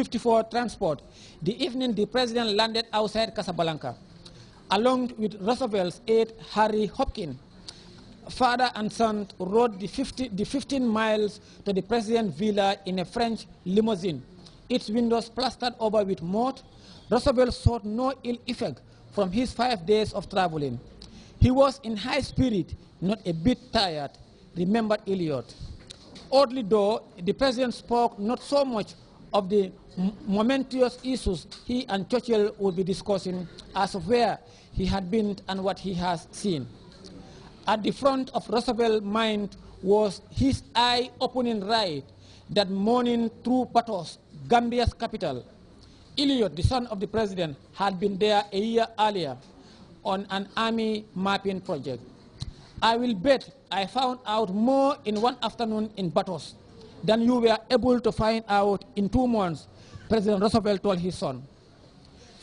54 transport, the evening the president landed outside Casablanca, along with Roosevelt's aide Harry Hopkins. Father and son rode the 15 miles to the president's villa in a French limousine, its windows plastered over with mud. Roosevelt sought no ill effect from his 5 days of traveling. He was in high spirit, not a bit tired, remembered Elliot. Oddly though, the president spoke not so much of the momentous issues he and Churchill would be discussing as of where he had been and what he has seen. At the front of Roosevelt's mind was his eye-opening ride that morning through Batos, Gambia's capital. Elliot, the son of the president, had been there a year earlier on an army mapping project. I will bet I found out more in one afternoon in Batos than you were able to find out in 2 months, President Roosevelt told his son.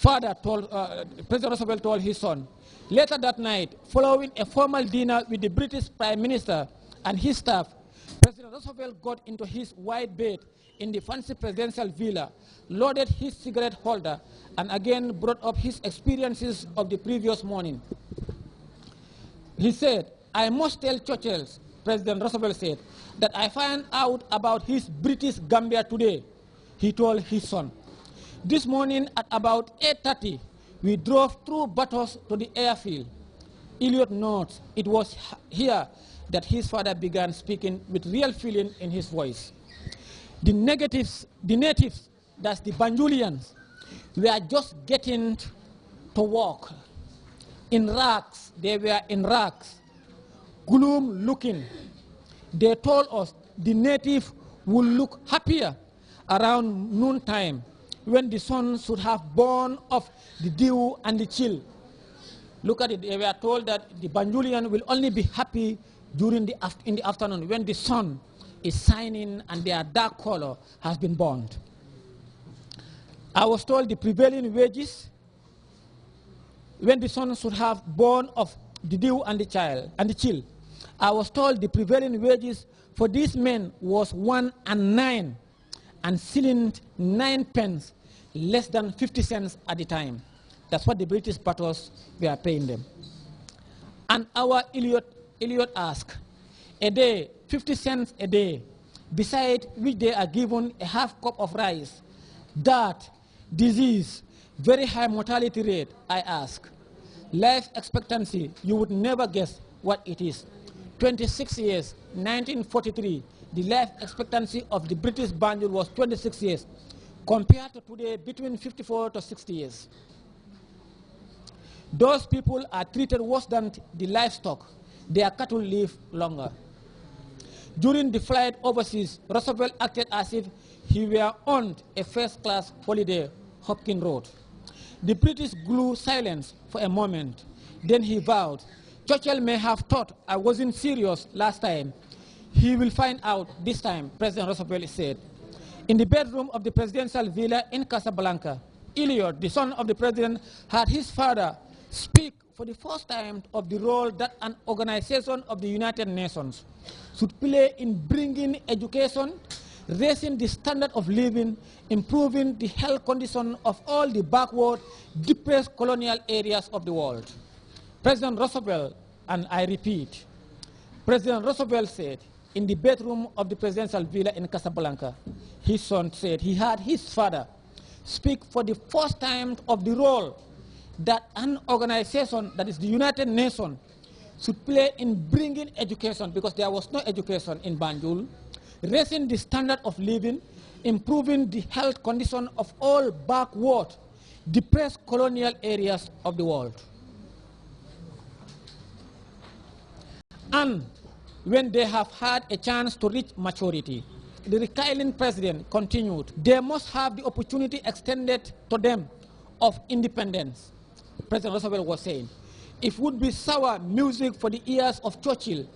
President Roosevelt told his son. Later that night, following a formal dinner with the British Prime Minister and his staff, President Roosevelt got into his wide bed in the fancy presidential villa, loaded his cigarette holder, and again brought up his experiences of the previous morning. He said, I must tell Churchill, President Roosevelt said, that I found out about his British Gambia today, he told his son. This morning at about 8:30, we drove through Batos to the airfield. Elliot notes it was here that his father began speaking with real feeling in his voice. The natives, that's the Banjulians, were just getting to walk. In rags, they were in rags, gloom looking. They told us the native would look happier around noontime when the sun should have borne off the dew and the chill. Look at it, they were told that the Banjulian will only be happy in the afternoon when the sun is shining and their dark color has been burned. I was told the prevailing wages, when the sun should have borne off the dew and the chill, I was told the prevailing wages for these men was 1 and 9 and shilling 9 pence, less than 50 cents at the time. That's what the British patrols were paying them. And our Elliot asked, a day, 50 cents a day, beside which they are given a half cup of rice, that, disease, very high mortality rate, I ask. Life expectancy, you would never guess what it is. 26 years, 1943, the life expectancy of the British Banjul was 26 years, compared to today between 54 to 60 years. Those people are treated worse than the livestock. Their cattle live longer. During the flight overseas, Roosevelt acted as if he were on a first-class holiday, Hopkins Road. The British grew silent for a moment. Then he vowed, Churchill may have thought I wasn't serious last time. He will find out this time, President Roosevelt said. In the bedroom of the presidential villa in Casablanca, Elliot, the son of the president, had his father speak for the first time of the role that an organization of the United Nations should play in bringing education, raising the standard of living, improving the health condition of all the backward, depressed colonial areas of the world. President Roosevelt, and I repeat, President Roosevelt said in the bedroom of the presidential villa in Casablanca, his son said he had his father speak for the first time of the role that an organization, that is the United Nations, should play in bringing education, because there was no education in Banjul, raising the standard of living, improving the health condition of all backward, depressed colonial areas of the world. And when they have had a chance to reach maturity, the reclining president continued, they must have the opportunity extended to them of independence. President Roosevelt was saying, it would be sour music for the ears of Churchill.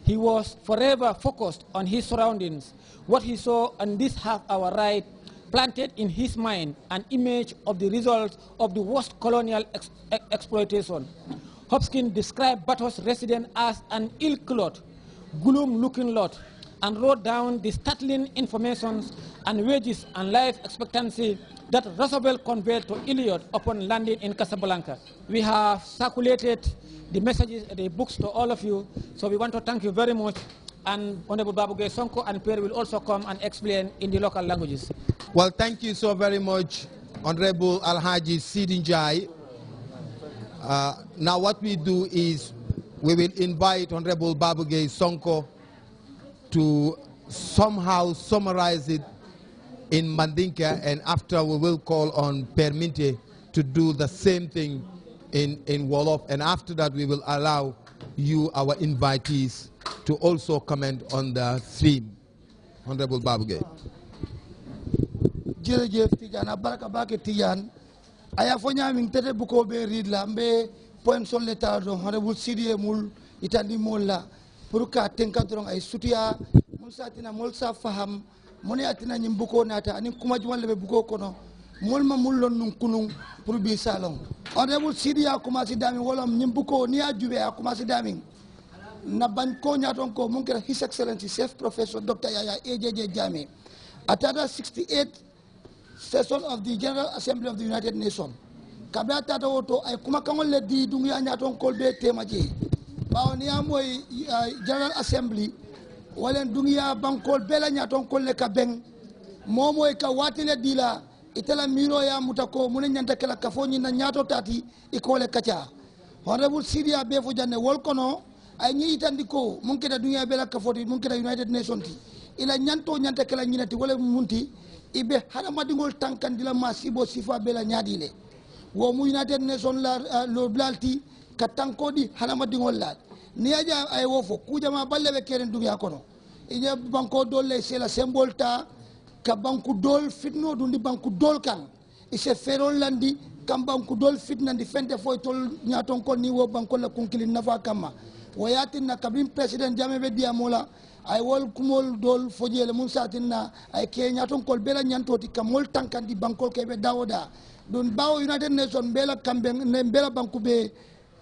He was forever focused on his surroundings. What he saw on this half-hour ride planted in his mind an image of the results of the worst colonial exploitation. Hopkins described Batos' resident as an ill-clothed, gloom-looking lot, and wrote down the startling information and wages and life expectancy that Roosevelt conveyed to Elliot upon landing in Casablanca. We have circulated the messages, the books to all of you, so we want to thank you very much. And Honorable Babugay Sonko and Pierre will also come and explain in the local languages. Well, thank you so very much, Honorable Alhaji Sidinjai. Now what we do is we will invite Honorable Babugay Sonko to somehow summarize it in Mandinka, and after we will call on Perminte to do the same thing in Wolof, and after that we will allow you, our invitees, to also comment on the theme. Honorable Babugay. Jerejef Tidiane baraka bake Tidiane aya fo nyami tete buko be read la mbe point sur l'état do honorable Sidie mul itandi molla pour ka tenka dron ay sutia mul satina mul sa faham moni atina nyim buko nata ani kuma jumal be buko kono mul ma mul lon nun kunun pour bi salon honorable Sidie a commencé dami wolom nyim buko ni a jube a commencé dami na ban ko nyaton ko mun kera his excellency chef professor Dr. Yaya AJJ Jammeh atata 68 session of the General Assembly of the United Nations. Kabla tata woto ay kuma kangol le di dungi anyaton kolbe temaje. Baonia moy General Assembly walen dungiya bankol bela nyaton kolle ka beng momo e ka watile dila itela miro ya mutako munen nyanta kala kafoni na nyato tati ikole kacha. Honorable Sidie be fo janne wol kono ay nyi itandiko mun keda dungiya bela kafoti mun keda United Nations ti ila nyanto nyanta kala nyinati wala munti ibe hadamadingol tankandila masibo sifa bela nyadile wo mu United Nations la lo blalti katankodi hadamadingol la niaja ay wofo kujama balle be keren dunya kono inya banko dolle c'est la symbole ta ka banku dol fitno dundi banku dol kan ise ferol landi kam banku dol fitna ndi fente foy tol nyaton ko ni wo banko la kunkili nafa kama wayatin na kabin president Jammeh be diamola ay wol kumol dol fojele mun satinna ay kenya ton kol bela nyantoti kamol tankandi bankol kebe dawoda don bawo United Nations bela kambe ne bela banku be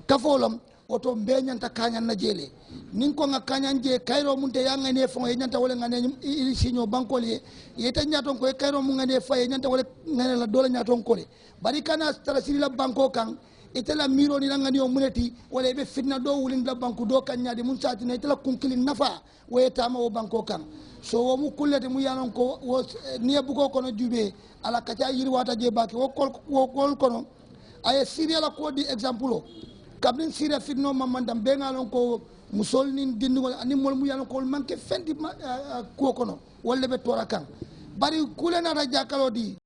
kafolom oto be nyanta kanya na jele nin ko nga kanya je kayro mun te yanga ne fo nyanta wala ngane ili sinyo bankol ye yeta nyaton ko kayro mun ngane fa nyanta wala ngane la dola nyaton ko bari kana strasili la banko kan itela miro ni ngani o muneti wala be fitna do wulin la banku do kan nyaade mun satina itela kunkilin nafa wayeta ma o banko kan so wo mu kullete mu yanon ko wo niya buko kono jube ala kacha yiri wata je baki wo kol kono ay Syria la ko di example kabin Syria fitno mamandam be ngalon ko musol nin dindugol ani mol mu yanon ko manke fendi ko kono wala be tora kan bari kulena ra jakalo di